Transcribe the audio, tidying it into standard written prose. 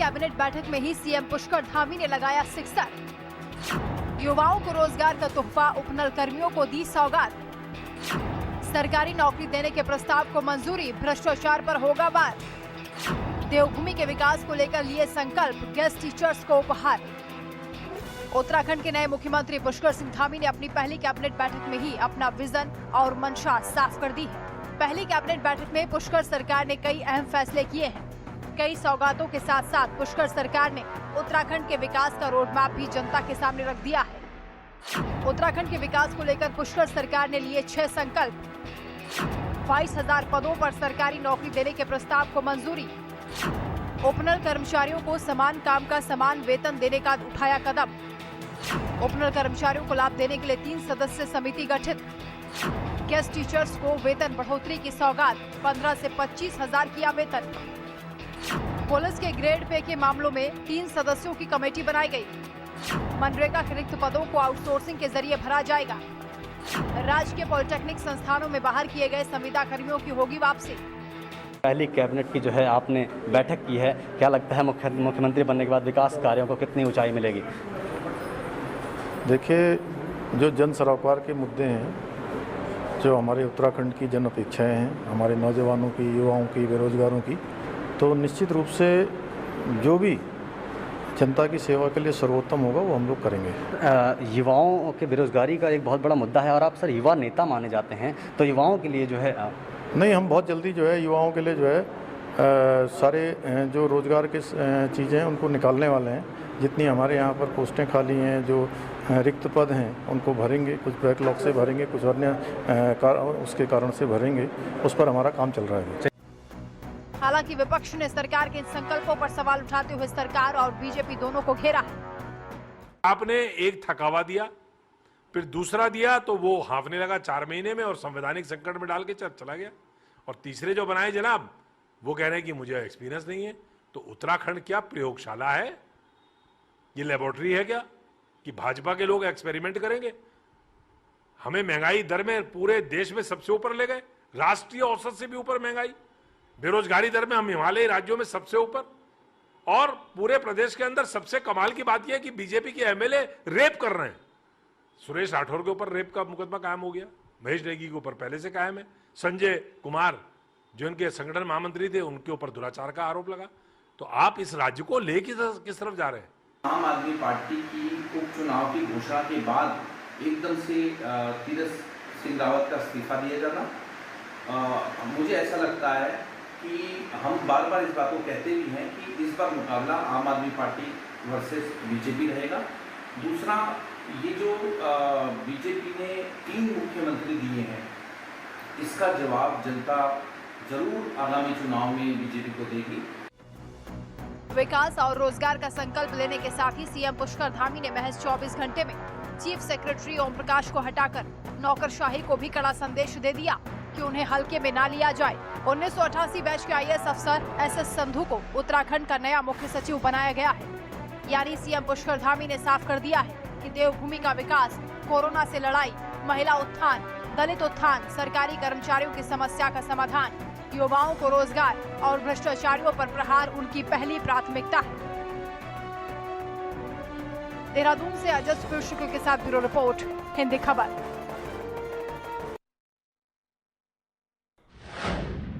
Cabinet बैठक में ही CM Pushkar Dhami ने लगाया सिक्सर। युवाओं को रोजगार का तोहफा, उपनल कर्मियों को दी सौगात। सरकारी नौकरी देने के प्रस्ताव को मंजूरी, भ्रष्टाचार पर होगा वार। देवभूमि के विकास को लेकर लिए संकल्प, गेस्ट टीचर्स को उपहार। उत्तराखंड के नए मुख्यमंत्री पुष्कर सिंह धामी ने अपनी पहली कैबिनेट बैठक में ही अपना विजन और मंशा साफ कर दी है। पहली कैबिनेट बैठक में पुष्कर सरकार ने कई अहम फैसले किए हैं। कई सौगातों के साथ साथ पुष्कर सरकार ने उत्तराखंड के विकास का रोड मैप भी जनता के सामने रख दिया है। उत्तराखंड के विकास को लेकर पुष्कर सरकार ने लिए 6 संकल्प। 22,000 पदों पर सरकारी नौकरी देने के प्रस्ताव को मंजूरी। उपनल कर्मचारियों को समान काम का समान वेतन देने का उठाया कदम। उपनल कर्मचारियों को लाभ देने के लिए 3 सदस्यीय समिति गठित। गेस्ट टीचर्स को वेतन बढ़ोतरी की सौगात, 15 से 25,000 किया वेतन। पुलिस के ग्रेड पे के मामलों में 3 सदस्यों की कमेटी बनाई गई। मनरेगा के रिक्त पदों को आउटसोर्सिंग के जरिए भरा जाएगा। राजकीय पॉलिटेक्निक संस्थानों में बाहर किए गए संविदा कर्मियों की होगी वापसी। पहली कैबिनेट की जो है आपने बैठक की है, क्या लगता है मुख्यमंत्री बनने के बाद विकास कार्यों को कितनी ऊंचाई मिलेगी? देखिए, जो जन सरोकार के मुद्दे हैं, जो हमारे उत्तराखंड की जन अपेक्षाएँ हैं, हमारे नौजवानों की, युवाओं की, बेरोजगारों की, तो निश्चित रूप से जो भी जनता की सेवा के लिए सर्वोत्तम होगा वो हम लोग करेंगे। युवाओं के बेरोजगारी का एक बहुत बड़ा मुद्दा है और आप सर युवा नेता माने जाते हैं, तो युवाओं के लिए जो है नहीं, हम बहुत जल्दी जो है युवाओं के लिए जो है सारे जो रोज़गार के चीज़ें हैं उनको निकालने वाले हैं। जितनी हमारे यहाँ पर पोस्टें खाली हैं, जो रिक्त पद हैं, उनको भरेंगे। कुछ बैकलॉग से भरेंगे, कुछ अन्य उसके कारण से भरेंगे। उस पर हमारा काम चल रहा है। हालांकि विपक्ष ने सरकार के इन संकल्पों पर सवाल उठाते हुए सरकार और बीजेपी दोनों को घेरा। आपने एक थकावा दिया, फिर दूसरा दिया तो वो हाँफने लगा 4 महीने में और संवैधानिक संकट में डाल के चला गया। और तीसरे जो बनाए जनाब, वो कह रहे हैं कि मुझे एक्सपीरियंस नहीं है। तो उत्तराखंड क्या प्रयोगशाला है? ये लेबोरेटरी है क्या कि भाजपा के लोग एक्सपेरिमेंट करेंगे? हमें महंगाई दर में पूरे देश में सबसे ऊपर ले गए, राष्ट्रीय औसत से भी ऊपर महंगाई। बेरोजगारी दर में हम हिमालयी राज्यों में सबसे ऊपर। और पूरे प्रदेश के अंदर सबसे कमाल की बात यह है कि बीजेपी के एमएलए रेप कर रहे हैं। सुरेश राठौर के ऊपर रेप का मुकदमा कायम हो गया, महेश नेगी के ऊपर पहले से कायम है, संजय कुमार जो इनके संगठन महामंत्री थे उनके ऊपर दुराचार का आरोप लगा। तो आप इस राज्य को ले किस तरफ जा रहे हैं? आम आदमी पार्टी की उपचुनाव की घोषणा के बाद एकदम से तीरथ सिंह रावत का इस्तीफा दिया जाना, मुझे ऐसा लगता है कि हम बार बार इस बात को कहते भी हैं कि इस बार मुकाबला आम आदमी पार्टी वर्सेस बीजेपी रहेगा। दूसरा, ये जो बीजेपी ने 3 मुख्यमंत्री दिए हैं, इसका जवाब जनता जरूर आगामी चुनाव में बीजेपी को देगी। विकास और रोजगार का संकल्प लेने के साथ ही सीएम पुष्कर धामी ने महज 24 घंटे में चीफ सेक्रेटरी ओम प्रकाश को हटाकर नौकरशाही को भी कड़ा संदेश दे दिया कि उन्हें हल्के में ना लिया जाए। 1988 बैच के आईएएस अफसर एसएस संधू को उत्तराखंड का नया मुख्य सचिव बनाया गया है। यानी सीएम पुष्कर धामी ने साफ कर दिया है कि देवभूमि का विकास, कोरोना से लड़ाई, महिला उत्थान, दलित उत्थान, सरकारी कर्मचारियों की समस्या का समाधान, युवाओं को रोजगार और भ्रष्टाचारियों पर प्रहार उनकी पहली प्राथमिकता है। देहरादून से अजय शुक्ल के साथ ब्यूरो रिपोर्ट, हिंदी खबर।